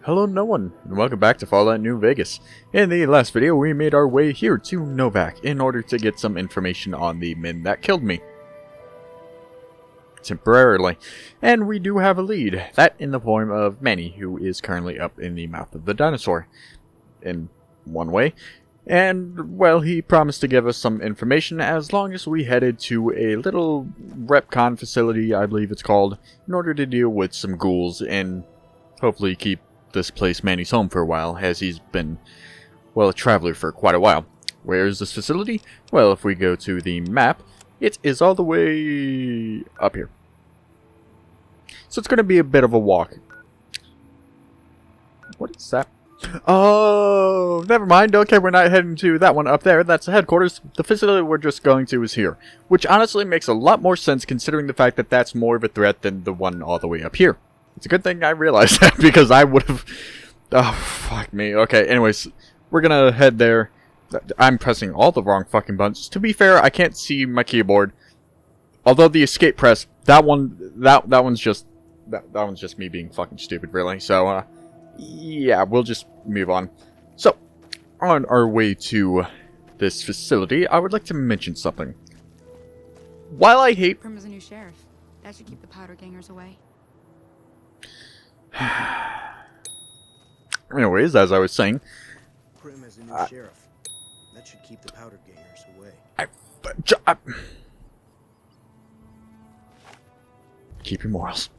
Hello no one, and welcome back to Fallout New Vegas. In the last video, we made our way here to Novac in order to get some information on the men that killed me. Temporarily. And we do have a lead, that in the form of Manny, who is currently up in the mouth of the dinosaur. In one way. And, well, he promised to give us some information as long as we headed to a little repcon facility, I believe it's called, in order to deal with some ghouls and hopefully keep this place Manny's home for a while, as he's been, well, a traveler for quite a while. Where is this facility? Well, if we go to the map, it is all the way up here. So it's going to be a bit of a walk. What is that? Oh, never mind. Okay, we're not heading to that one up there. That's the headquarters. The facility we're just going to is here. Which honestly makes a lot more sense considering the fact that that's more of a threat than the one all the way up here. It's a good thing I realized that because I would have... Oh, fuck me. Okay, anyways, we're gonna head there. I'm pressing all the wrong fucking buttons. To be fair, I can't see my keyboard. Although the escape press, that one's just me being fucking stupid, really. So, yeah, we'll just move on. So, on our way to this facility, I would like to mention something. While I hate... Prim is a new sheriff. That should keep the powder gangers away. Anyways, as I was saying... Prim is a new sheriff. That should keep the powder gangers away. Keep your morals.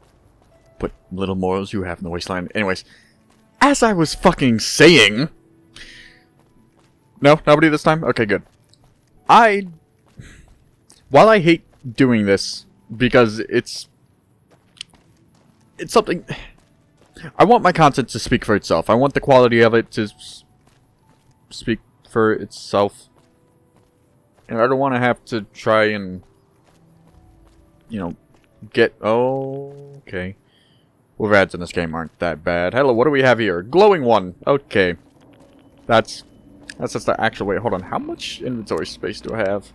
What little morals you have in the wasteland. Anyways, as I was fucking saying... No? Nobody this time? Okay, good. While I hate doing this, because it's something... I want my content to speak for itself. I want the quality of it to speak for itself. And I don't want to have to try and, you know, get... Oh, okay. Overheads in this game aren't that bad. Hello, what do we have here? Glowing one. Okay. That's just the actual way. Hold on, how much inventory space do I have?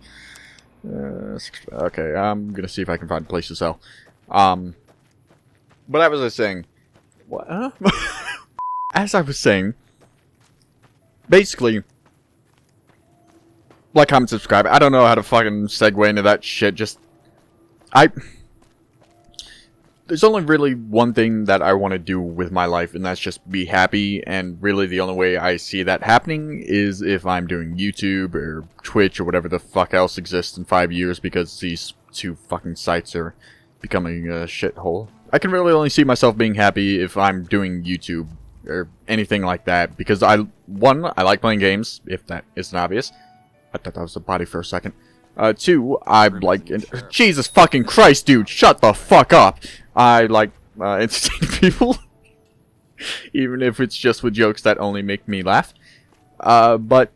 Okay, I'm gonna see if I can find a place to sell. But as I was saying... What? Huh? As I was saying... Basically... Like, comment, subscribe. I don't know how to fucking segue into that shit. Just... There's only really one thing that I want to do with my life, and that's just be happy, and really the only way I see that happening is if I'm doing YouTube or Twitch or whatever the fuck else exists in 5 years, because these two fucking sites are becoming a shithole. I can really only see myself being happy if I'm doing YouTube or anything like that, because one, I like playing games, if that isn't obvious. I thought that was a body for a second. Two, I like... Jesus fucking Christ, dude, shut the fuck up! I like entertaining people, even if it's just with jokes that only make me laugh. But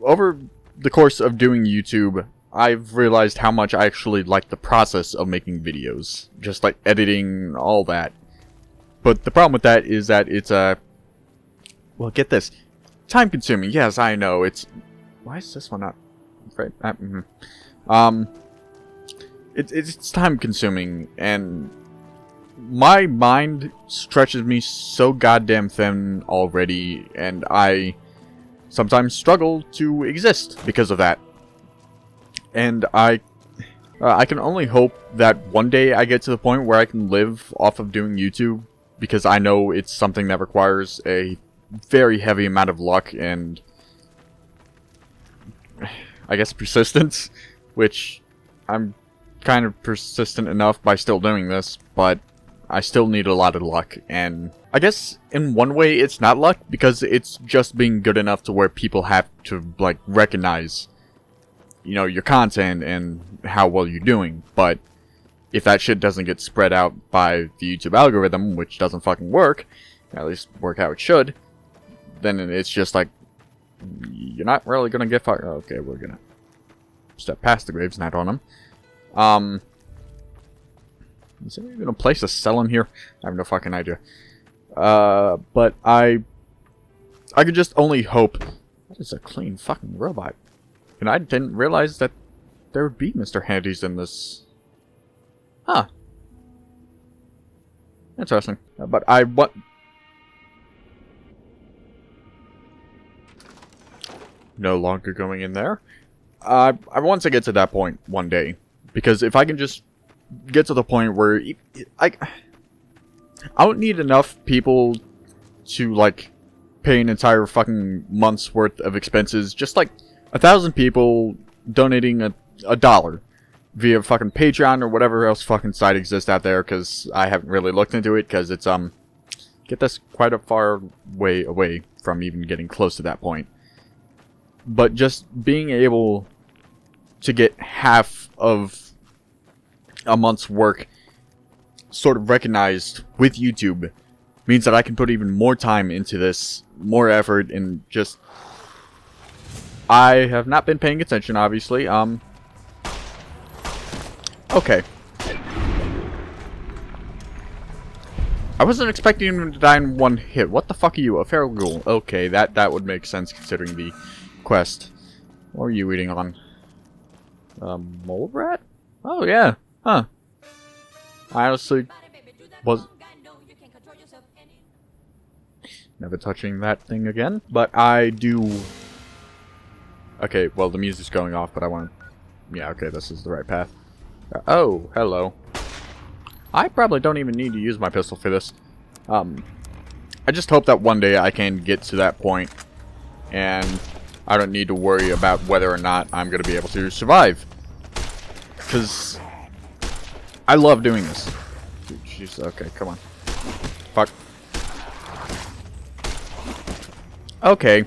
over the course of doing YouTube, I've realized how much I actually like the process of making videos. Just like editing, all that. But the problem with that is that it's well, get this. Time consuming, yes, I know, it's... Why is this one not... Right? It's time consuming, and... My mind stretches me so goddamn thin already, and I sometimes struggle to exist because of that. And I can only hope that one day I get to the point where I can live off of doing YouTube, because I know it's something that requires a very heavy amount of luck and, I guess, persistence, which I'm kind of persistent enough by still doing this, but I still need a lot of luck, and I guess in one way it's not luck, because it's just being good enough to where people have to, like, recognize, you know, your content and how well you're doing. But if that shit doesn't get spread out by the YouTube algorithm, which doesn't fucking work, at least work how it should, then it's just like, you're not really gonna get fired. Okay, we're gonna step past the graves, not on them. Is there even a place to sell them here? I have no fucking idea. But I could just only hope... That is a clean fucking robot. And I didn't realize that there would be Mr. Handys in this. Huh. Interesting. But I want... No longer going in there. I want to get to that point one day. Because if I can just get to the point where... I don't need enough people to, like, pay an entire fucking month's worth of expenses. Just, like, 1,000 people donating a dollar via fucking Patreon or whatever else fucking site exists out there. Because I haven't really looked into it. Because it's, get this quite a far way away from even getting close to that point. But just being able to get half of a month's work sort of recognized with YouTube means that I can put even more time into this, more effort, and just... I have not been paying attention, obviously. Okay. I wasn't expecting him to die in one hit. What the fuck are you? A feral ghoul. Okay, that would make sense considering the quest. What are you eating on? Mole rat? Oh, yeah. Huh. I honestly was never touching that thing again, but I do... Okay, well, the music's going off, but I want to... Yeah, okay, this is the right path. Oh, hello. I probably don't even need to use my pistol for this. I just hope that one day I can get to that point, and I don't need to worry about whether or not I'm going to be able to survive. Because I love doing this. Jeez, okay, come on. Fuck. Okay.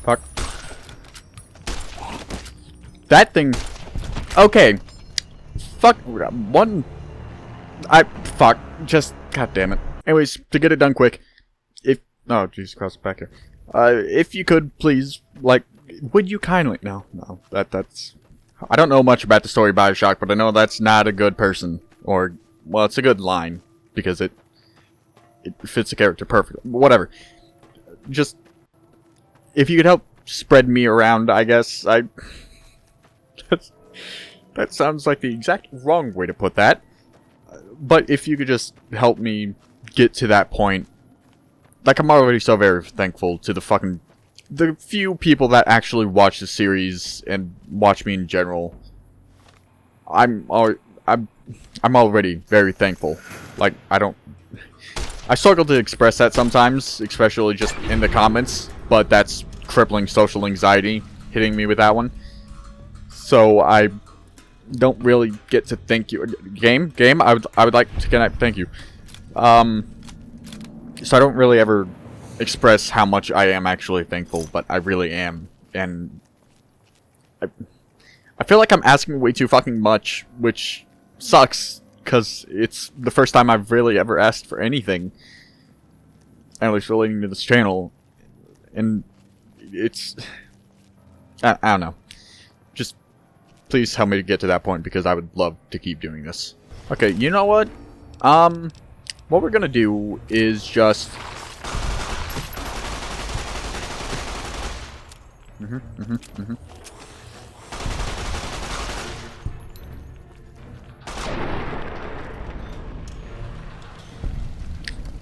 Fuck. That thing. Okay. Fuck. One. Fuck. Just. God damn it. Anyways, to get it done quick. Oh, Jesus Christ, back here. If you could, please, like, would you kindly... No, that's... I don't know much about the story of Bioshock, but I know that's not a good person. Or, well, it's a good line. Because it fits the character perfectly. Whatever. Just, if you could help spread me around, I guess. That sounds like the exact wrong way to put that. But if you could just help me get to that point. Like, I'm already so very thankful to the few people that actually watch the series and watch me in general. I'm already very thankful. Like, I struggle to express that sometimes, especially just in the comments, but that's crippling social anxiety hitting me with that one. So I don't really get to thank you. Game, I would like to thank you. So I don't really ever express how much I am actually thankful, but I really am. And I feel like I'm asking way too fucking much, which sucks, because it's the first time I've really ever asked for anything. At least relating to this channel. And it's... I don't know. Just please help me to get to that point, because I would love to keep doing this. Okay, you know what? What we're gonna do is just...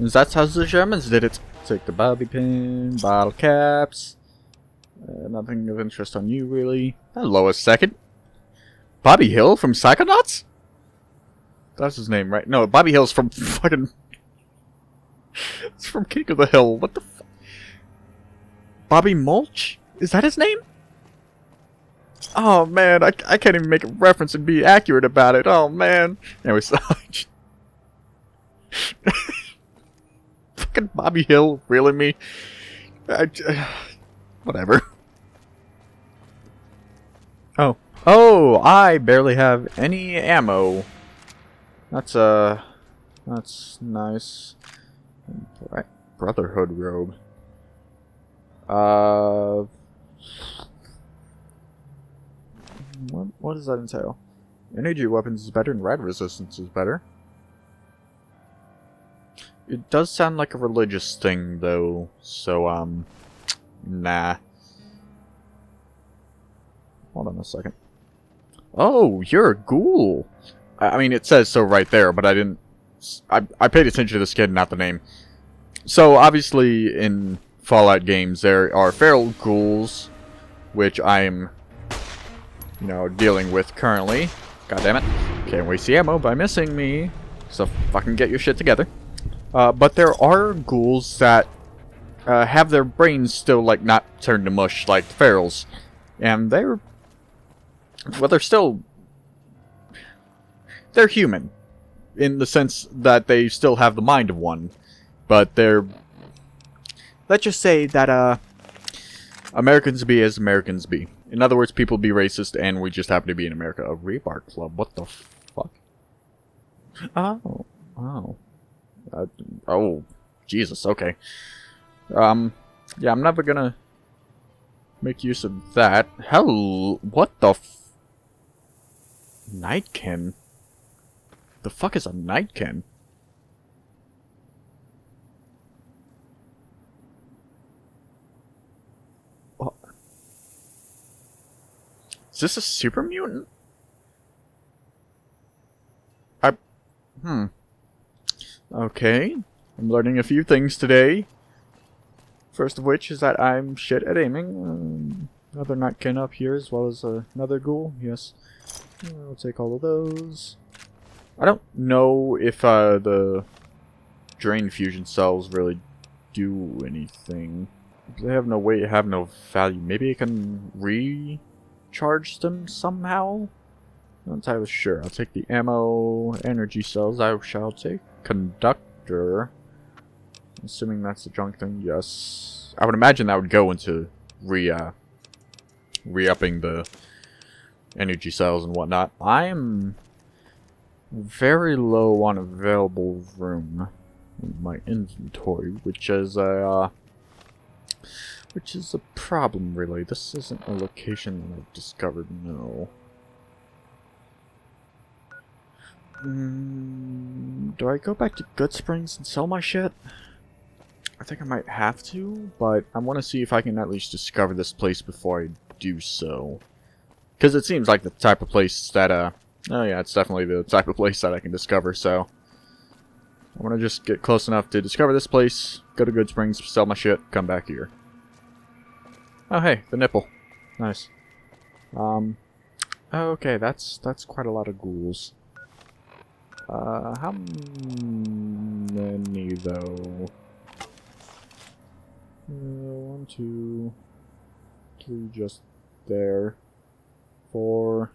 That's how the Germans did it. Take the bobby pin, bottle caps. Nothing of interest on you, really. Hello, a second. Bobby Hill from Psychonauts? That's his name, right? No, Bobby Hill's from fucking... It's from King of the Hill. What the fuck? Bobby Mulch? Is that his name? Oh, man. I can't even make a reference and be accurate about it. Oh, man. Anyway, so... Fucking Bobby Hill? Really, me? Whatever. Oh. Oh, I barely have any ammo. That's nice. Brotherhood robe. What does that entail? Energy weapons is better and rad resistance is better. It does sound like a religious thing, though, so, nah. Hold on a second. Oh, you're a ghoul! I mean, it says so right there, but I didn't... I paid attention to the skin, not the name. So, obviously, in Fallout games, there are feral ghouls, which I'm, you know, dealing with currently. God damn it. Can't waste the ammo by missing me. So, fucking get your shit together. But there are ghouls that have their brains still, like, not turned to mush like the ferals. And they're... well, they're still... they're human. In the sense that they still have the mind of one. But they're... let's just say that, Americans be as Americans be. In other words, people be racist, and we just happen to be in America. A rebar club? What the fuck? Oh. Oh. Oh. Jesus, okay. Yeah, I'm never gonna make use of that. Hell, what the Nightkin? The fuck is a Nightkin? What? Is this a super mutant? Okay. I'm learning a few things today. First of which is that I'm shit at aiming. Another Nightkin up here, as well as another ghoul. Yes. I'll take all of those. I don't know if the drain fusion cells really do anything. They have no weight, have no value. Maybe I can recharge them somehow? Not entirely sure. I'll take the ammo, energy cells. I shall take conductor. Assuming that's the junk thing. Yes. I would imagine that would go into re-upping the energy cells and whatnot. I'm very low on available room in my inventory, which is a problem, really. This isn't a location that I've discovered. No. Do I go back to Good Springs and sell my shit? I think I might have to, but I want to see if I can at least discover this place before I do so. Because it seems like the type of place that, oh yeah, it's definitely the type of place that I can discover, so... I want to just get close enough to discover this place, go to Good Springs, sell my shit, come back here. Oh hey, the nipple. Nice. Okay, that's quite a lot of ghouls. How many, though? 1, 2, 3, just there. 4.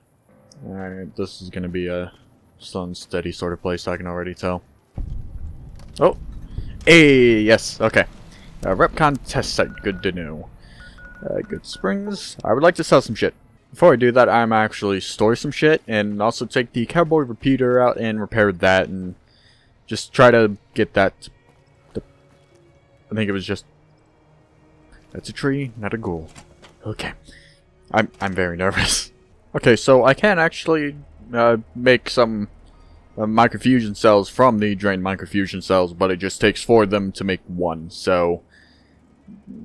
Alright, this is gonna be a slow and steady sort of place, I can already tell. Oh! Hey, yes, okay. Repcon test site, good to know. Good Springs. I would like to sell some shit. Before I do that, I'm actually store some shit and also take the cowboy repeater out and repair that and just try to get that. I think it was just. That's a tree, not a ghoul. Okay. I'm very nervous. Okay, so I can actually make some microfusion cells from the drained microfusion cells, but it just takes 4 of them to make 1. So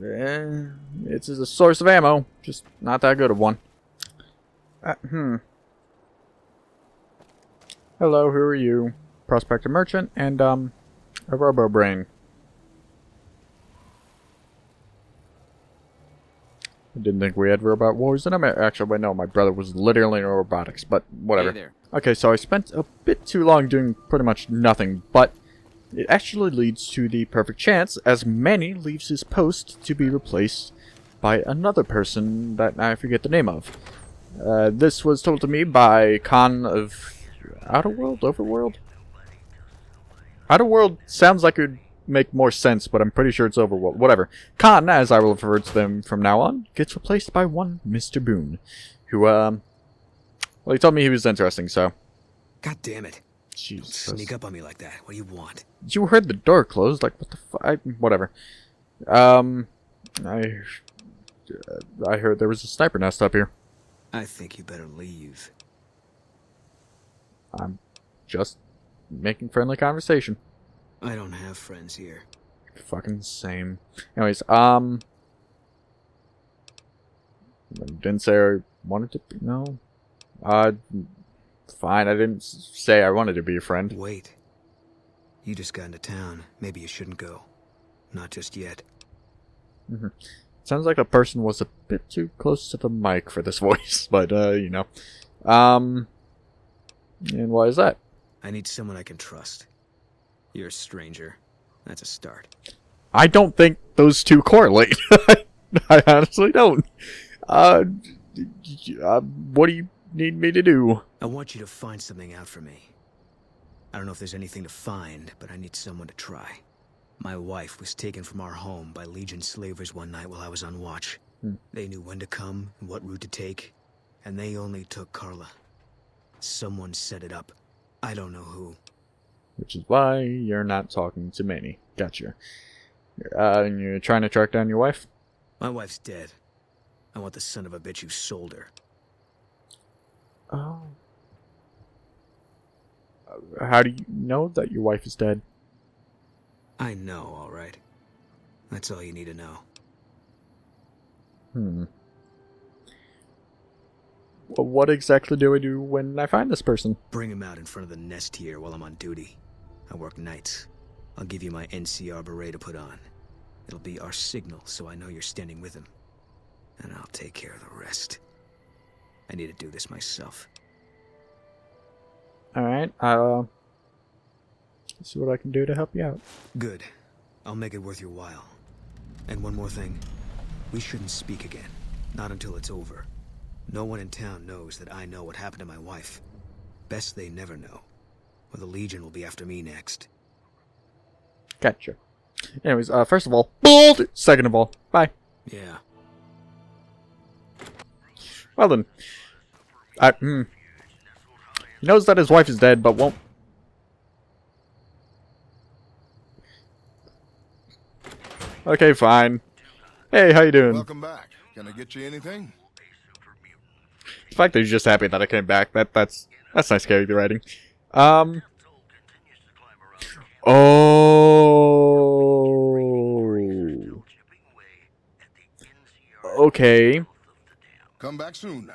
it's a source of ammo, just not that good of one. Hello, who are you? Prospector Merchant and a Robo Brain. I didn't think we had robot wars in them. Actually, wait, no, my brother was literally in robotics, but whatever. Hey there. Okay, so I spent a bit too long doing pretty much nothing, but it actually leads to the perfect chance, as Manny leaves his post to be replaced by another person that I forget the name of. This was told to me by Khan of Outerworld? Overworld? Outerworld sounds like it would make more sense, but I'm pretty sure it's Overworld. Whatever. Khan, as I will refer to them from now on, gets replaced by one Mr. Boone, who, well, he told me he was interesting, so. God damn it. Jesus. Don't sneak up on me like that. What do you want? You heard the door closed, like, what the fuck? Whatever. I heard there was a sniper nest up here. I think you better leave. I'm just making friendly conversation. I don't have friends here. Fucking same. Anyways, didn't say I wanted to. No. Fine, I didn't say I wanted to be a friend. Wait. You just got into town. Maybe you shouldn't go. Not just yet. Sounds like a person was a bit too close to the mic for this voice, but, you know. And why is that? I need someone I can trust. You're a stranger. That's a start. I don't think those two correlate. I honestly don't. What do you need me to do? I want you to find something out for me. I don't know if there's anything to find, but I need someone to try. My wife was taken from our home by Legion slavers one night while I was on watch. They knew when to come and what route to take, and they only took Carla. Someone set it up. I don't know who. Which is why you're not talking to Manny. Gotcha. And you're trying to track down your wife? My wife's dead. I want the son of a bitch who sold her. Oh. How do you know that your wife is dead? I know, all right. That's all you need to know. Well, what exactly do I do when I find this person? Bring him out in front of the nest here while I'm on duty. I work nights. I'll give you my NCR beret to put on. It'll be our signal, so I know you're standing with him. And I'll take care of the rest. I need to do this myself. Alright, see what I can do to help you out. Good. I'll make it worth your while. And one more thing. We shouldn't speak again. Not until it's over. No one in town knows that I know what happened to my wife. Best they never know. Or the Legion will be after me next. Gotcha. Anyways, first of all, bold! Second of all, bye. Yeah. Well then. He knows that his wife is dead, but won't... Okay, fine. Hey, how you doing? Welcome back. Can I get you anything? The fact that he's just happy that I came back, that's nice character writing. Oh. Okay. Come back soon now.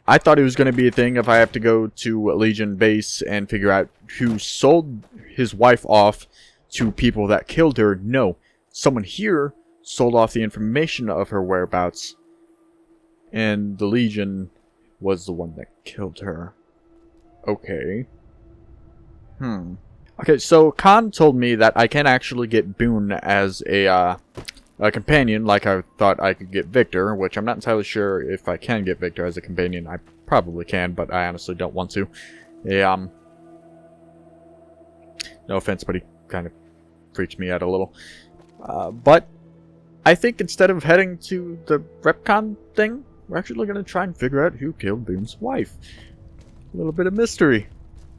I thought it was going to be a thing if I have to go to Legion base and figure out who sold his wife off to people that killed her. No. Someone here sold off the information of her whereabouts. And the Legion was the one that killed her. Okay. Okay, so Khan told me that I can actually get Boone as a companion, like I thought I could get Victor, which I'm not entirely sure if I can get Victor as a companion. I probably can, but I honestly don't want to. No offense, but he kind of freaks me out a little. But I think instead of heading to the RepCon thing, we're actually going to try and figure out who killed Boone's wife. A little bit of mystery.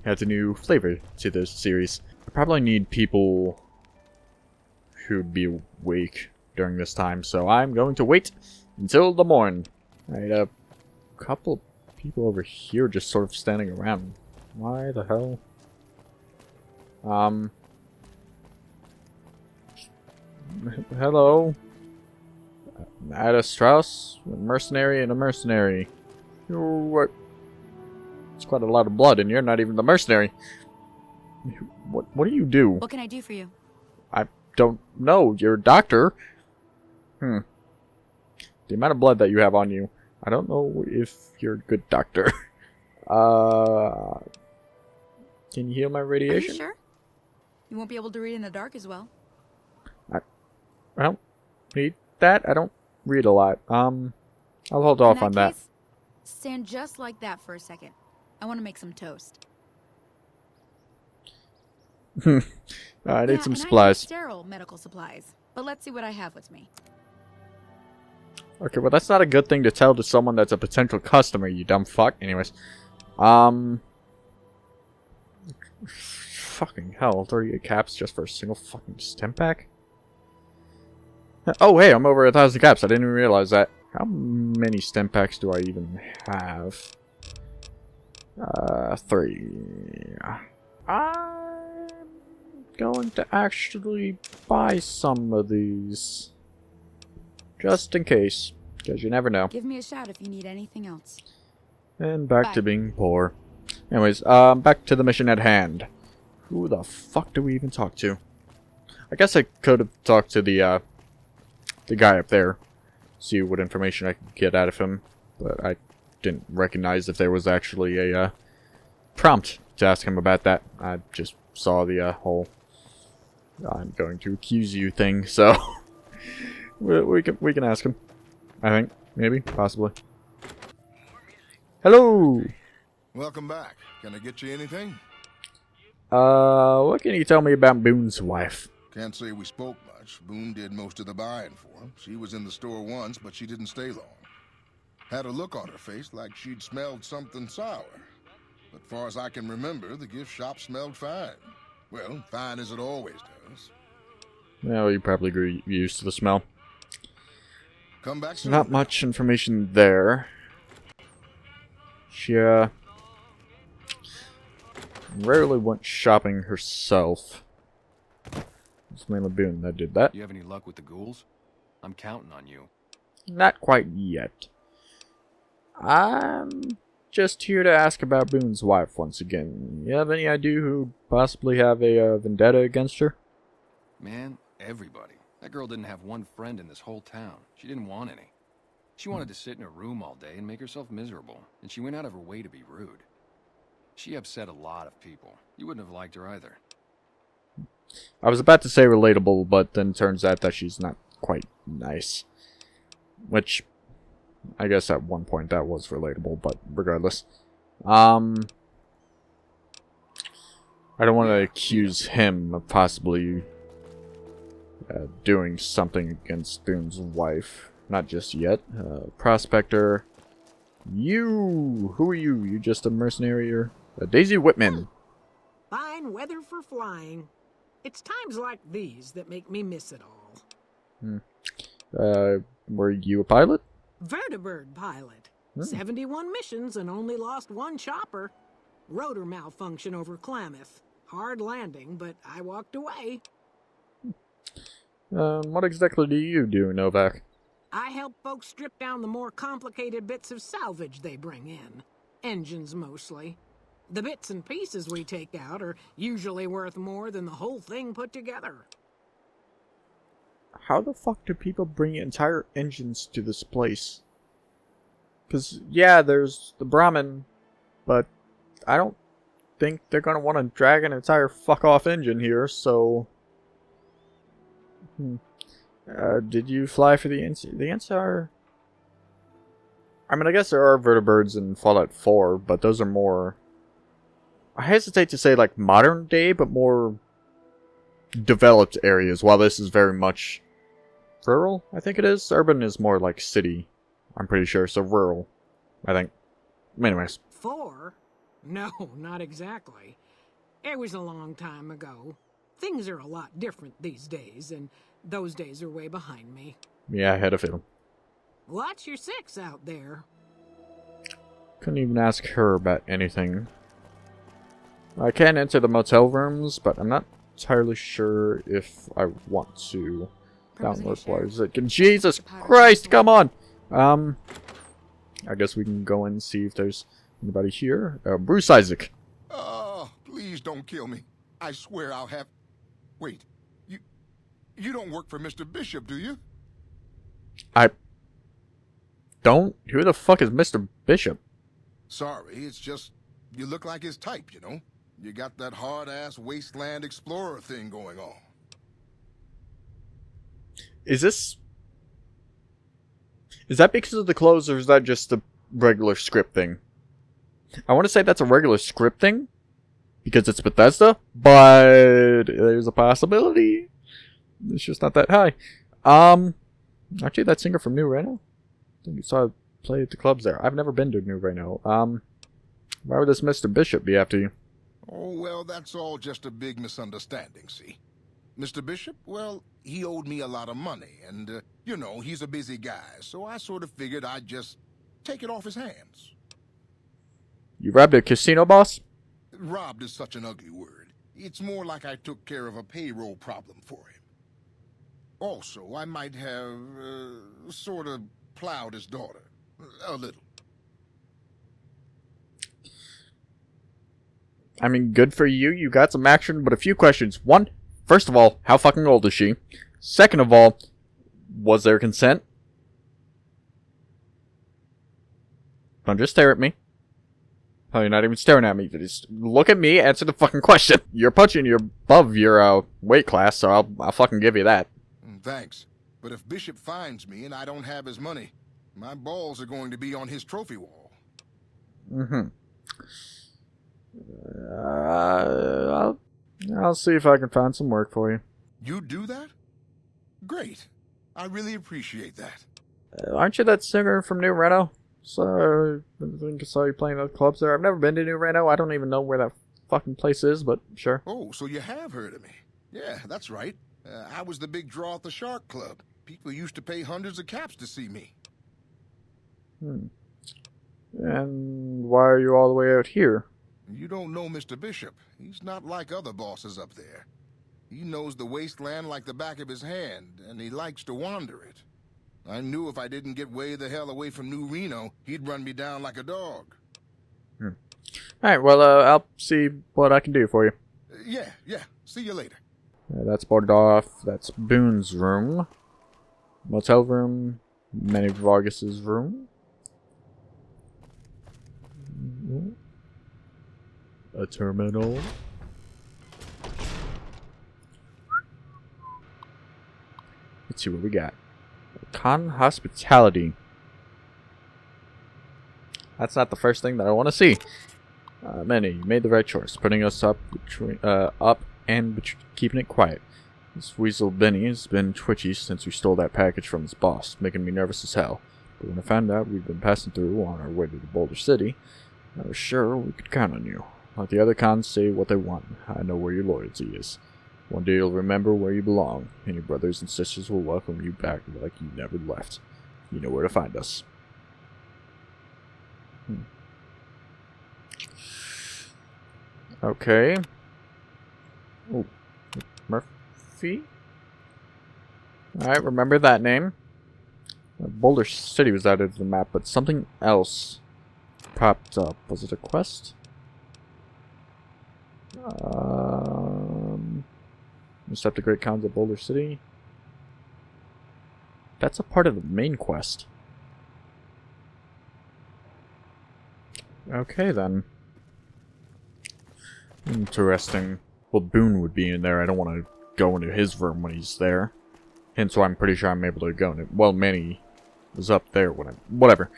Adds a new flavor to this series. I probably need people who'd be awake during this time, so I'm going to wait until the morn. Alright, a couple people over here just sort of standing around. Why the hell? Hello? Ada Strauss, a mercenary and a mercenary. What? It's quite a lot of blood, and you're not even the mercenary. What do you do? What can I do for you? I don't know. You're a doctor. The amount of blood that you have on you, I don't know if you're a good doctor. Can you heal my Are radiation? you sure? You won't be able to read in the dark as well. I don't need that. I don't read a lot. I'll hold off on that. Stand just like that for a second. I want to make some toast. I need some and supplies. I need sterile medical supplies. But let's see what I have with me. Okay, well that's not a good thing to tell to someone that's a potential customer, you dumb fuck. Anyways. Fucking hell, 38 caps just for a single fucking stem pack? Oh, hey, I'm over 1,000 caps. I didn't even realize that. How many stem packs do I even have? 3. I'm going to actually buy some of these. Just in case. Because you never know. Give me a shout if you need anything else. And back to Bye. being poor. Anyways, back to the mission at hand. Who the fuck do we even talk to? I guess I could have talked to the guy up there. See what information I could get out of him. But I didn't recognize if there was actually a prompt to ask him about that. I just saw the whole "I'm going to accuse you" thing, so we can ask him. I think, maybe, possibly. Hello. Welcome back. Can I get you anything? What can you tell me about Boone's wife? Can't say we spoke much. Boone did most of the buying for him. She was in the store once, but she didn't stay long. Had a look on her face like she'd smelled something sour. But far as I can remember, the gift shop smelled fine. Well, fine as it always does. Well, you probably grew used to the smell. Come back soon. Not much information there. She, rarely went shopping herself. It's mainly Boone that did that. You have any luck with the ghouls? I'm counting on you. Not quite yet. I'm just here to ask about Boone's wife once again. You have any idea who possibly have a vendetta against her? Man, everybody. That girl didn't have one friend in this whole town. She didn't want any. She wanted to sit in her room all day and make herself miserable, and she went out of her way to be rude. She upset a lot of people. You wouldn't have liked her either. I was about to say relatable, but then turns out that she's not quite nice. Which, I guess at one point that was relatable, but regardless. I don't want to accuse him of possibly doing something against Boone's wife. Not just yet. Prospector. You! Who are you? You just a mercenary or... Daisy Whitman. Fine weather for flying. It's times like these that make me miss it all. Were you a pilot? Vertibird pilot. 71 missions and only lost one chopper. Rotor malfunction over Klamath. Hard landing, but I walked away. What exactly do you do, Novac? I help folks strip down the more complicated bits of salvage they bring in. Engines mostly. The bits and pieces we take out are usually worth more than the whole thing put together. How the fuck do people bring entire engines to this place? Because, yeah, there's the Brahmin, but I don't think they're going to want to drag an entire fuck-off engine here, so... did you fly for the NC? The NCR? I mean, I guess there are vertibirds in Fallout 4, but those are more... I hesitate to say, like, modern day, but more developed areas, while this is very much rural, I think it is. Urban is more like city, I'm pretty sure, so rural, I think. Anyways. 4? No, not exactly. It was a long time ago. Things are a lot different these days, and those days are way behind me. Yeah, I had a feeling. Watch your 6 out there. Couldn't even ask her about anything. I can enter the motel rooms, but I'm not entirely sure if I want to. Download wires. Jesus Christ, come on! I guess we can go in and see if there's anybody here. Bruce Isaac. Oh, please don't kill me. I swear I'll have... Wait, you don't work for Mr. Bishop, do you? I don't? Who the fuck is Mr. Bishop? Sorry, it's just you look like his type, you know? You got that hard-ass wasteland explorer thing going on. Is that because of the clothes, or is that just a regular script thing? I want to say that's a regular script thing, because it's Bethesda, but there's a possibility. It's just not that high. Actually, that singer from New Reno? I think you saw play at the clubs there. I've never been to New Reno. Why would this Mr. Bishop be after you? Oh, well, that's all just a big misunderstanding, see? Mr. Bishop, well, he owed me a lot of money, and, you know, he's a busy guy, so I sort of figured I'd just take it off his hands. You robbed a casino boss? Robbed is such an ugly word. It's more like I took care of a payroll problem for him. Also, I might have, sort of plowed his daughter. A little. I mean, good for you. You got some action, but a few questions. One, first of all, how fucking old is she? Second of all, was there consent? Don't just stare at me. Oh, you're not even staring at me. Just look at me, answer the fucking question. You're punching, you're above your weight class, so I'll fucking give you that. Thanks. But if Bishop finds me and I don't have his money, my balls are going to be on his trophy wall. Mm-hmm. I'll see if I can find some work for you. You do that? Great. I really appreciate that. Aren't you that singer from New Reno? So, I think I saw you playing at the clubs there. I've never been to New Reno. I don't even know where that fucking place is, but sure. Oh, so you have heard of me. Yeah, that's right. I was the big draw at the Shark Club. People used to pay hundreds of caps to see me. And why are you all the way out here? You don't know Mr. Bishop. He's not like other bosses up there. He knows the wasteland like the back of his hand, and he likes to wander it. I knew if I didn't get way the hell away from New Reno, he'd run me down like a dog. Alright, well, I'll see what I can do for you. Yeah. See you later. That's boarded off. That's Boone's room. Motel room. Manny Vargas's room. A terminal. Let's see what we got. Con hospitality. That's not the first thing that I want to see. Manny, you made the right choice, putting us up and keeping it quiet. This weasel Benny has been twitchy since we stole that package from his boss, making me nervous as hell. But when I found out we'd been passing through on our way to the Boulder City, I was sure we could count on you. Let the other cons say what they want. I know where your loyalty is. One day you'll remember where you belong, and your brothers and sisters will welcome you back like you never left. You know where to find us. Okay. Oh, Murphy? Alright, remember that name. Boulder City was added to the map, but something else popped up. Was it a quest? Intercept the Great Khans of Boulder City. That's a part of the main quest. Okay, then. Interesting. Well, Boone would be in there. I don't want to go into his room when he's there. And so I'm pretty sure I'm able to go in it. Well, Manny was up there when I... Whatever.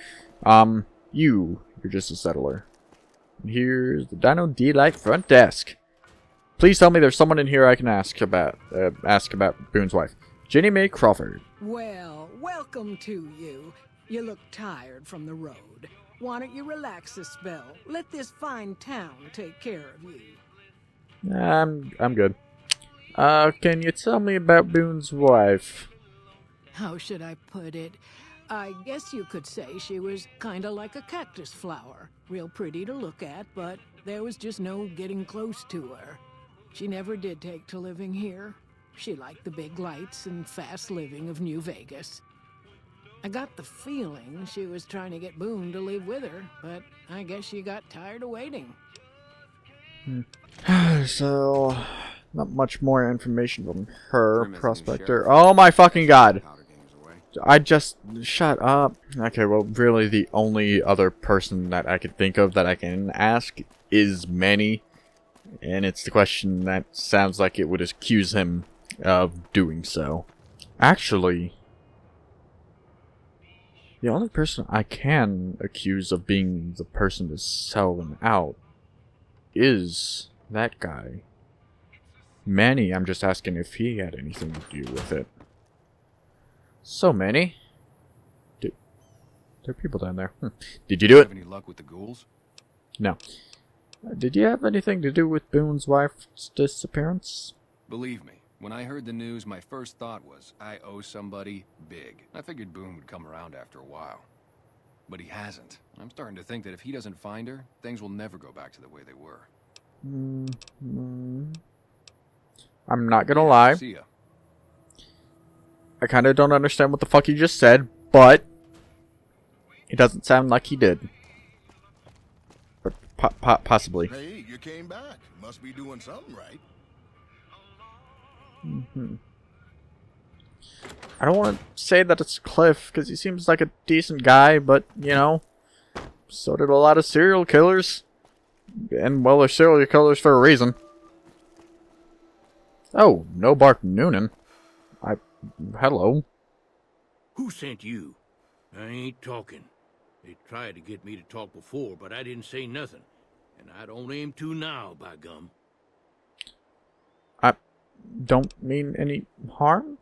You're just a settler. And here's the Dino D-Light front desk. Please tell me there's someone in here I can ask about Boone's wife. Jenny Mae Crawford. Well, welcome to you. You look tired from the road. Why don't you relax a spell? Let this fine town take care of you. I'm good. Can you tell me about Boone's wife? How should I put it? I guess you could say she was kinda like a cactus flower. Real pretty to look at, but there was just no getting close to her. She never did take to living here. She liked the big lights and fast living of New Vegas. I got the feeling she was trying to get Boone to live with her, but I guess she got tired of waiting. So, not much more information from her, Prospector. Oh my fucking god! I just... Shut up. Okay, well, really the only other person that I could think of that I can ask is Manny. And it's the question that sounds like it would accuse him of doing so. Actually, the only person I can accuse of being the person to sell them out is that guy. Manny, I'm just asking if he had anything to do with it. So, Manny, there are people down there. Did you do it? Have any luck with the ghouls? No. Did you have anything to do with Boone's wife's disappearance? Believe me, when I heard the news, my first thought was, I owe somebody big. I figured Boone would come around after a while. But he hasn't. I'm starting to think that if he doesn't find her, things will never go back to the way they were. I'm not gonna lie. See ya. I kinda don't understand what the fuck you just said, but it doesn't sound like he did. But possibly. Hey, you came back. Must be doing something right. I don't want to say that it's Cliff, because he seems like a decent guy, but, you know, so did a lot of serial killers. And, well, they're serial killers for a reason. Oh, no Bark Noonan. Hello. Who sent you? I ain't talking. They tried to get me to talk before, but I didn't say nothing. And I don't aim to now, by gum. I don't mean any harm?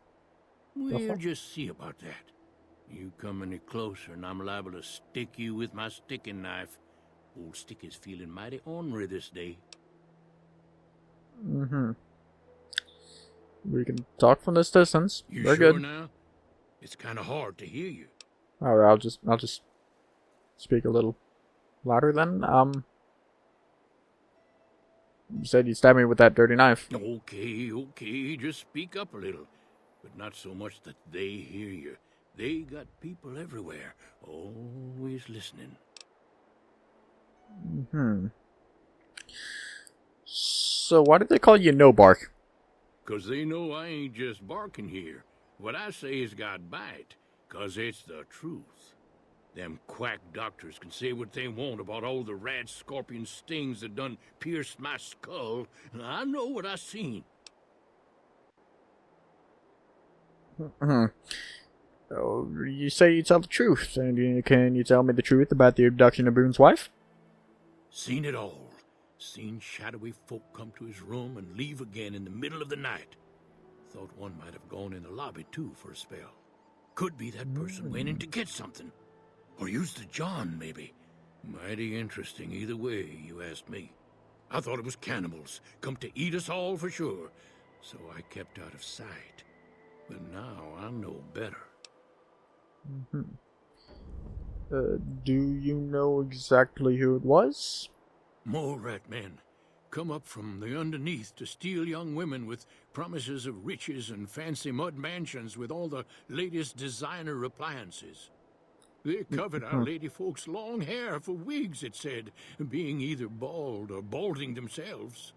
We'll just see about that. You come any closer and I'm liable to stick you with my sticking knife. Old Stick is feeling mighty ornery this day. We can talk from this distance. You We're sure good. now? It's kind of hard to hear you. Alright, I'll just speak a little louder then. You said you stabbed me with that dirty knife. Okay, just speak up a little. But not so much that they hear you. They got people everywhere, always listening. So why did they call you No Bark? 'Cause they know I ain't just barking here. What I say has got bite, 'cause it's the truth. Them quack doctors can say what they want about all the rad scorpion stings that done pierced my skull, and I know what I seen. Oh, you say you tell the truth, and can you tell me the truth about the abduction of Boone's wife? Seen it all. Seen shadowy folk come to his room and leave again in the middle of the night. Thought one might have gone in the lobby too for a spell. Could be that person went in to get something. Or used the John, maybe. Mighty interesting either way, you asked me. I thought it was cannibals, come to eat us all for sure. So I kept out of sight. But now I know better. Do you know exactly who it was? More rat men. Come up from the underneath to steal young women with promises of riches and fancy mud mansions with all the latest designer appliances. They covered our lady folks' long hair for wigs, it said, being either bald or balding themselves.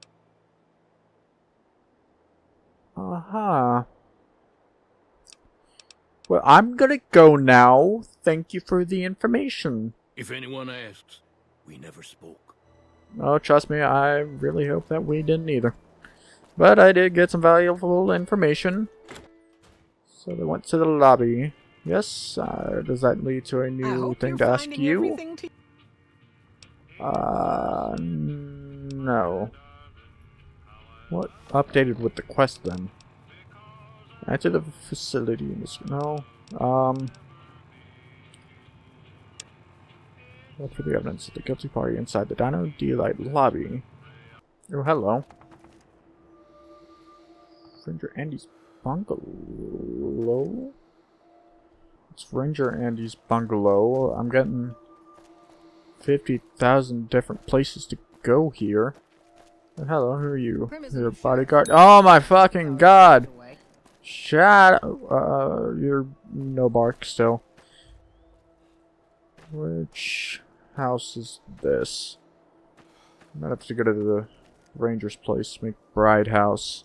Well, I'm gonna go now. Thank you for the information. If anyone asks, we never spoke. Oh, trust me, I really hope that we didn't either. But I did get some valuable information. So they went to the lobby. Yes, does that lead to a new thing to ask you? No. What updated with the quest then? Enter the facility in this. No. Look for the evidence of the guilty party inside the Dino D-Light lobby. Oh, hello. Ranger Andy's bungalow? It's Ranger Andy's bungalow. I'm getting 50,000 different places to go here. Oh, hello, who are you? You're a bodyguard. Oh my fucking god! Shut up. You're No Bark still. Which house is this? I might have to go to the Ranger's place, McBride house.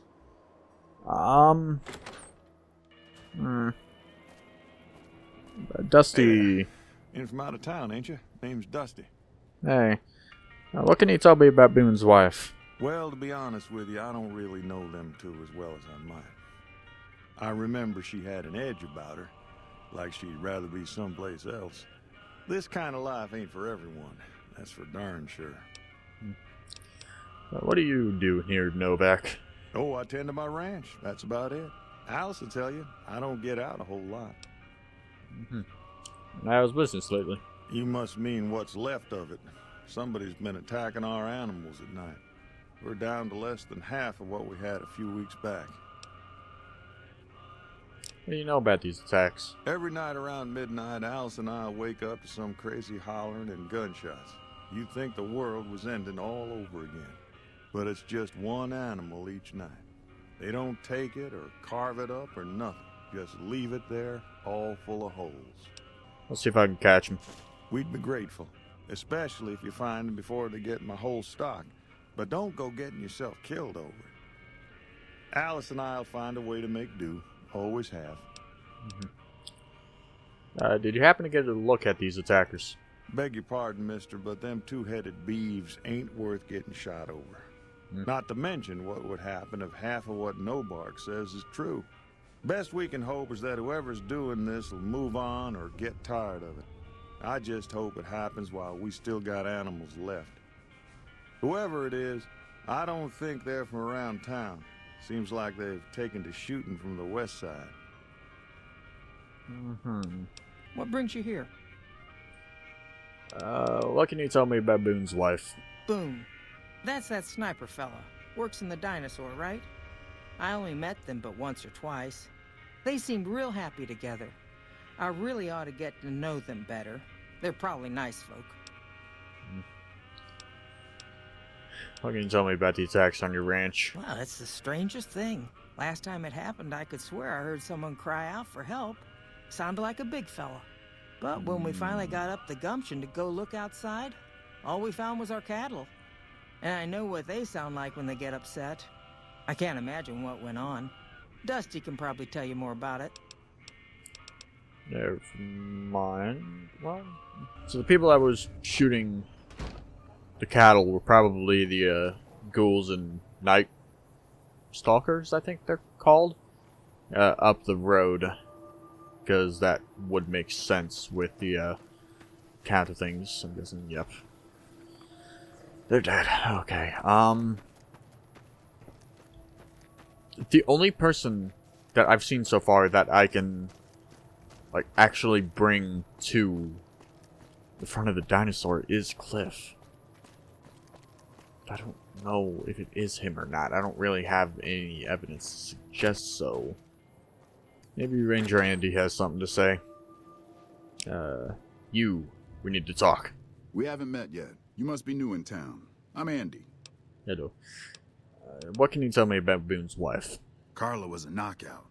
Dusty. Hey, in from out of town, ain't you? Name's Dusty. Hey. What can you tell me about Boone's wife? Well, to be honest with you, I don't really know them two as well as I might. I remember she had an edge about her, like she'd rather be someplace else. This kind of life ain't for everyone, that's for darn sure. What do you do here, Novac? Oh, I tend to my ranch, that's about it. Alice will tell you, I don't get out a whole lot. How's business lately? You must mean what's left of it. Somebody's been attacking our animals at night. We're down to less than half of what we had a few weeks back. What do you know about these attacks? Every night around midnight, Alice and I wake up to some crazy hollering and gunshots. You'd think the world was ending all over again. But it's just one animal each night. They don't take it or carve it up or nothing. Just leave it there, all full of holes. Let's see if I can catch him. We'd be grateful, especially if you find them before they get my whole stock. But don't go getting yourself killed over it. Alice and I'll find a way to make do. Always have. Did you happen to get a look at these attackers? Beg your pardon, mister, but them two-headed beeves ain't worth getting shot over. Not to mention what would happen if half of what Novac says is true. Best we can hope is that whoever's doing this will move on or get tired of it. I just hope it happens while we still got animals left. Whoever it is, I don't think they're from around town. Seems like they've taken to shooting from the west side. What brings you here? What can you tell me about Boone's wife? Boone. That's that sniper fella. Works in the dinosaur, right? I only met them but once or twice. They seemed real happy together. I really ought to get to know them better. They're probably nice folk. What can you tell me about the attacks on your ranch? Well, it's the strangest thing. Last time it happened, I could swear I heard someone cry out for help. Sounded like a big fella. But when we finally got up the gumption to go look outside, all we found was our cattle. And I know what they sound like when they get upset. I can't imagine what went on. Dusty can probably tell you more about it. Never mind. Well, so the people that was shooting the cattle were probably the ghouls and night stalkers, I think they're called, up the road. Because that would make sense with the count of things. I'm guessing, yep. They're dead. Okay. The only person that I've seen so far that I can, like, actually bring to the front of the dinosaur is Cliff. I don't know if it is him or not. I don't really have any evidence to suggest so. Maybe Ranger Andy has something to say. We need to talk. We haven't met yet. You must be new in town. I'm Andy. Hello. What can you tell me about Boone's wife? Carla was a knockout.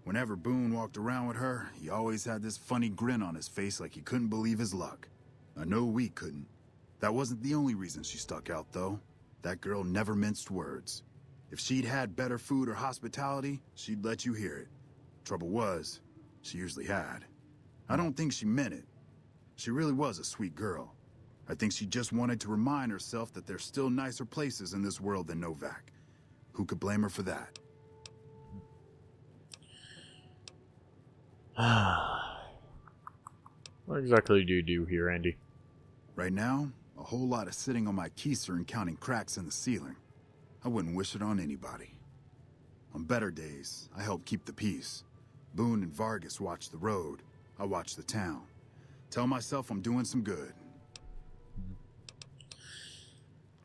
Whenever Boone walked around with her, he always had this funny grin on his face like he couldn't believe his luck. I know we couldn't. That wasn't the only reason she stuck out, though. That girl never minced words. If she'd had better food or hospitality, she'd let you hear it. Trouble was, she usually had. I don't think she meant it. She really was a sweet girl. I think she just wanted to remind herself that there's still nicer places in this world than Novac. Who could blame her for that? What exactly do you do here, Andy? Right now, a whole lot of sitting on my keister and counting cracks in the ceiling. I wouldn't wish it on anybody. On better days, I help keep the peace. Boone and Vargas watch the road. I watch the town. Tell myself I'm doing some good.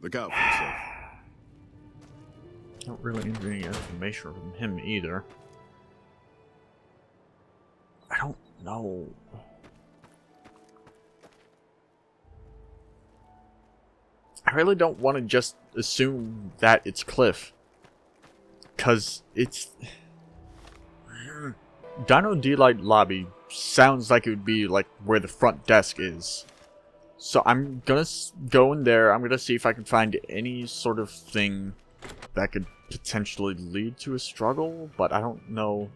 Look out for yourself. Don't really need any information from him either. I don't know. I really don't want to just assume that it's Cliff. Because it's... Dino Delight Lobby sounds like it would be like where the front desk is. So I'm gonna go in there, I'm gonna see if I can find any sort of thing that could potentially lead to a struggle, but I don't know.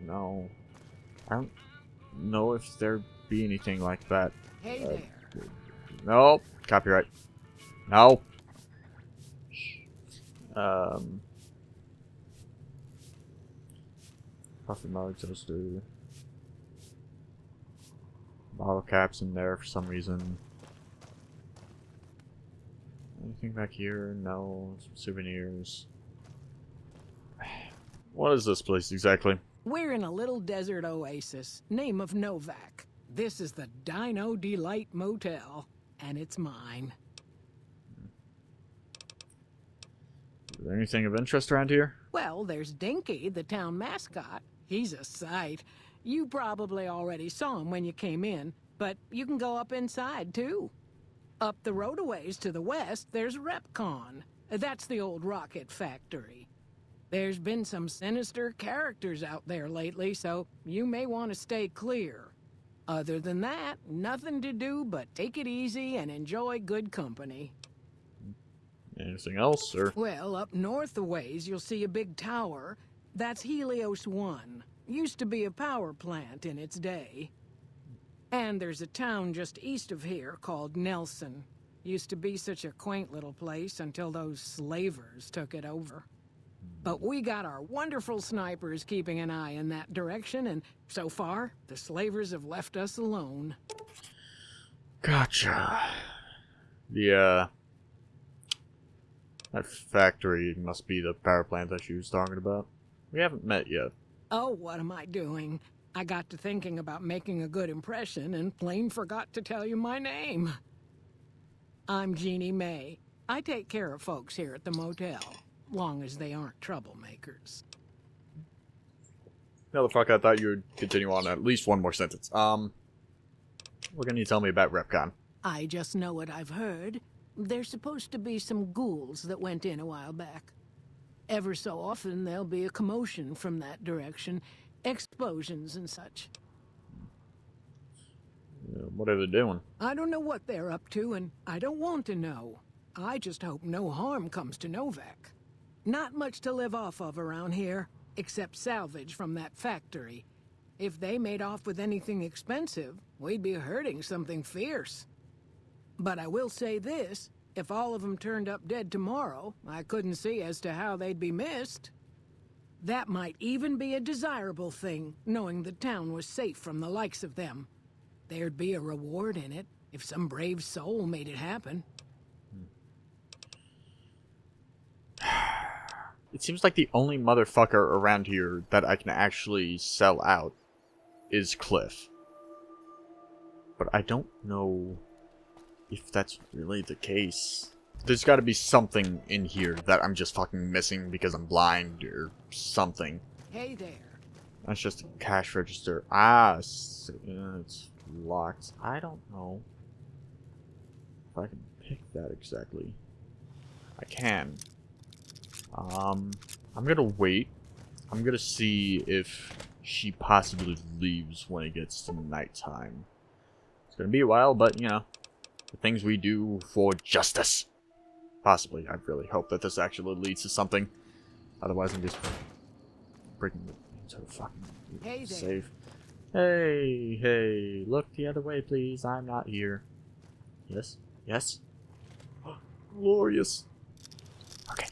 No. I don't know if there'd be anything like that. Hey there. Nope. Copyright. No. Coffee mug, toaster. Bottle caps in there for some reason. Anything back here? No. Some souvenirs. What is this place exactly? We're in a little desert oasis, name of Novac. This is the Dino Delight Motel, and it's mine. Is there anything of interest around here? Well, there's Dinky, the town mascot. He's a sight. You probably already saw him when you came in, but you can go up inside, too. Up the road a ways to the west, there's Repcon. That's the old rocket factory. There's been some sinister characters out there lately, so you may want to stay clear. Other than that, nothing to do but take it easy and enjoy good company. Anything else, or? Well, up north a ways, you'll see a big tower. That's Helios 1. Used to be a power plant in its day. And there's a town just east of here called Nelson. Used to be such a quaint little place until those slavers took it over. But we got our wonderful snipers keeping an eye in that direction, and so far, the slavers have left us alone. Gotcha. The, that factory must be the power plant that she was talking about. We haven't met yet. Oh, what am I doing? I got to thinking about making a good impression and plain forgot to tell you my name. I'm Jeannie May. I take care of folks here at the motel, long as they aren't troublemakers. No, the fuck, I thought you would continue on at least one more sentence. What can you tell me about RepCon? I just know what I've heard. There's supposed to be some ghouls that went in a while back. Ever so often, there'll be a commotion from that direction. Explosions and such. What are they doing? I don't know what they're up to, and I don't want to know. I just hope no harm comes to Novac. Not much to live off of around here, except salvage from that factory. If they made off with anything expensive, we'd be hurting something fierce. But I will say this, if all of them turned up dead tomorrow, I couldn't see as to how they'd be missed. That might even be a desirable thing, knowing the town was safe from the likes of them. There'd be a reward in it, if some brave soul made it happen. It seems like the only motherfucker around here that I can actually sell out is Cliff. But I don't know if that's really the case. There's gotta be something in here that I'm just fucking missing because I'm blind or something. Hey there. That's just a cash register. Ah, it's locked. I don't know if I can pick that exactly. I can. I'm gonna wait. I'm gonna see if she possibly leaves when it gets to nighttime. It's gonna be a while, but you know, the things we do for justice. Possibly. I really hope that this actually leads to something. Otherwise, I'm just breaking into a fucking safe. Hey, look the other way, please. I'm not here. Yes. Glorious. Okay.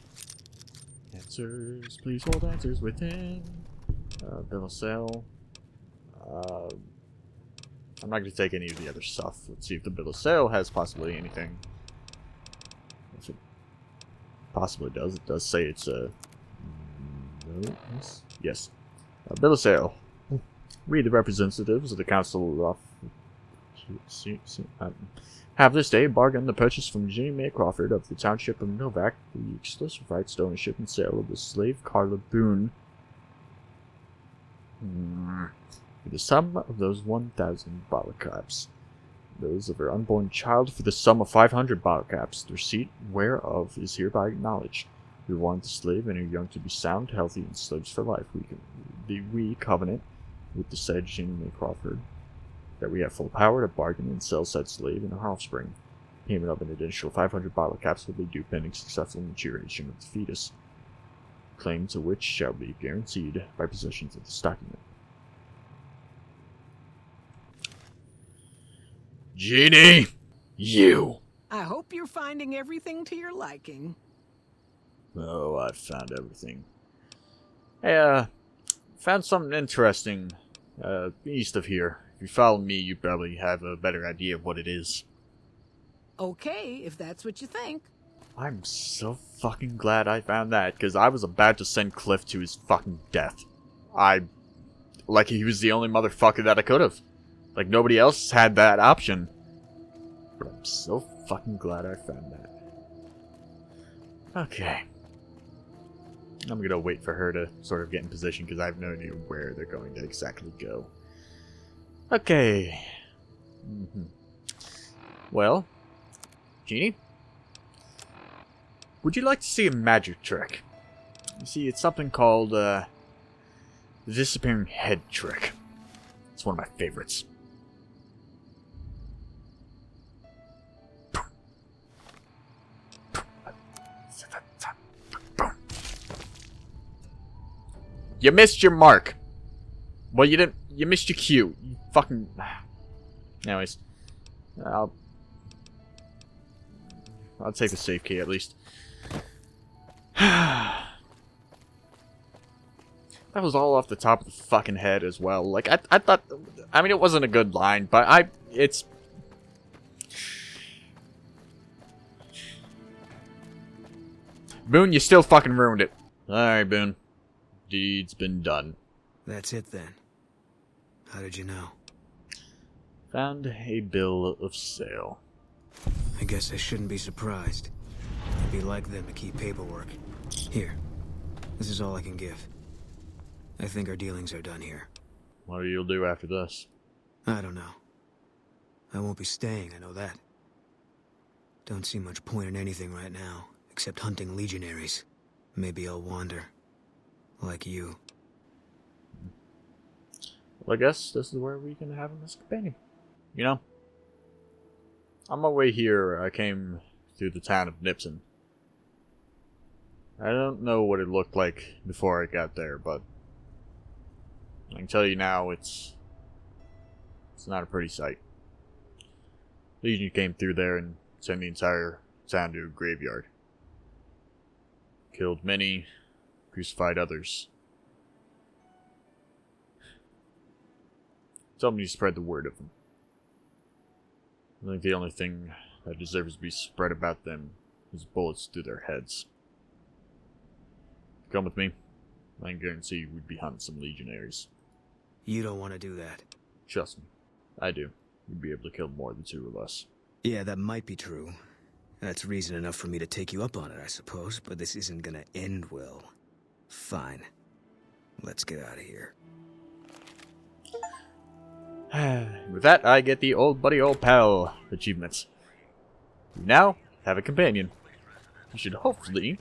Answers, please hold answers within. Bill of sale. I'm not going to take any of the other stuff. Let's see if the bill of sale has possibly anything. If it possibly does. It does say it's a... Yes. Bill of sale. We, the representatives of the council, have this day bargained the purchase from Jeannie May Crawford of the township of Novac the exclusive rights to ownership and sale of the slave Carla Boone for the sum of those 1,000 bottle caps. Those of her unborn child for the sum of 500 bottle caps, the receipt whereof is hereby acknowledged. We warrant the slave and her young to be sound, healthy, and slaves for life. We covenant with the said Jeannie May Crawford that we have full power to bargain and sell said slave and her offspring. Payment of an additional 500 bottle caps will be due pending successful maturation of the fetus, claim to which shall be guaranteed by possession of this document. Jeannie! You! I hope you're finding everything to your liking. Oh, I've found everything. Hey, found something interesting, east of here. If you follow me, you probably have a better idea of what it is. Okay, if that's what you think. I'm so fucking glad I found that, because I was about to send Cliff to his fucking death. Like, he was the only motherfucker that I could have. Like, nobody else had that option. But I'm so fucking glad I found that. Okay. I'm gonna wait for her to sort of get in position, because I have no idea where they're going to exactly go. Okay. Well, Jeannie? Would you like to see a magic trick? You see, it's something called, the disappearing head trick. It's one of my favorites. Boom. You missed your mark. Well, you didn't. You missed your cue. You fucking. Anyways, I'll take the safe key at least. That was all off the top of the fucking head as well. Like I thought. I mean, it wasn't a good line, but it's. Boone, you still fucking ruined it. Alright, Boone. Deed's been done. That's it then. How did you know? Found a bill of sale. I guess I shouldn't be surprised. It'd be like them to keep paperwork. Here. This is all I can give. I think our dealings are done here. What you'll do after this? I don't know. I won't be staying, I know that. Don't see much point in anything right now, except hunting legionaries. Maybe I'll wander. Like you. Well, I guess this is where we can have him as a companion. You know? On my way here, I came through the town of Nipson. I don't know what it looked like before I got there, but I can tell you now, it's not a pretty sight. Legion came through there and sent the entire town to a graveyard. Killed many, crucified others. Somebody spread the word of them. I think the only thing that deserves to be spread about them is bullets through their heads. Come with me. I can guarantee we'd be hunting some legionaries. You don't want to do that. Trust me, I do. We'd be able to kill more than 2 of us. Yeah, that might be true. That's reason enough for me to take you up on it, I suppose, but this isn't gonna end well. Fine. Let's get out of here. With that, I get the old buddy, old pal achievements. You now have a companion. You should hopefully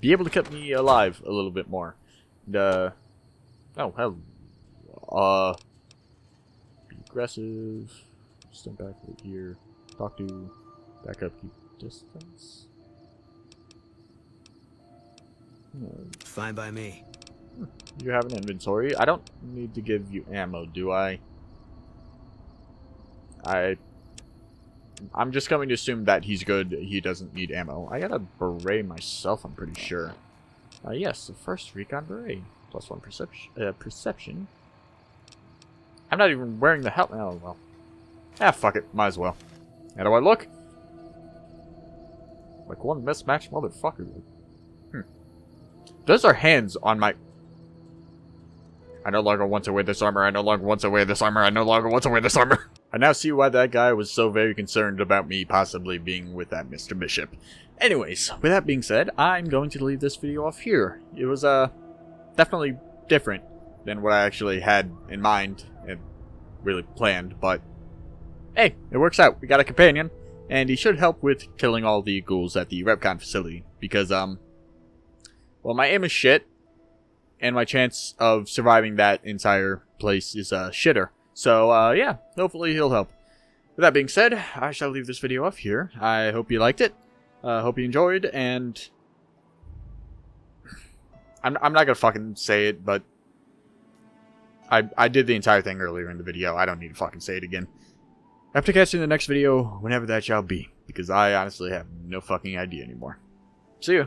be able to keep me alive a little bit more. And, oh, hell. Be aggressive. Stand back right here. Talk to. Back up, keep distance. Fine by me. You have an inventory. I don't need to give you ammo, do I? I'm just going to assume that he's good. He doesn't need ammo. I got a beret myself, I'm pretty sure. Yes, the first recon beret. +1 perception. I'm not even wearing the helmet. Oh, well. Ah, fuck it. Might as well. How do I look? Like one mismatched motherfucker. Those are hands on my... I no longer want to wear this armor. I no longer want to wear this armor. I no longer want to wear this armor. I now see why that guy was so very concerned about me possibly being with that Mr. Bishop. Anyways, with that being said, I'm going to leave this video off here. It was, definitely different than what I actually had in mind and really planned, but hey, it works out. We got a companion, and he should help with killing all the ghouls at the Repcon facility, because, well, my aim is shit, and my chance of surviving that entire place is, shitter. So, yeah, hopefully he'll help. With that being said, I shall leave this video off here. I hope you liked it. Hope you enjoyed, and I'm not gonna fucking say it, but I did the entire thing earlier in the video. I don't need to fucking say it again. I have to catch you in the next video, whenever that shall be, because I honestly have no fucking idea anymore. See ya.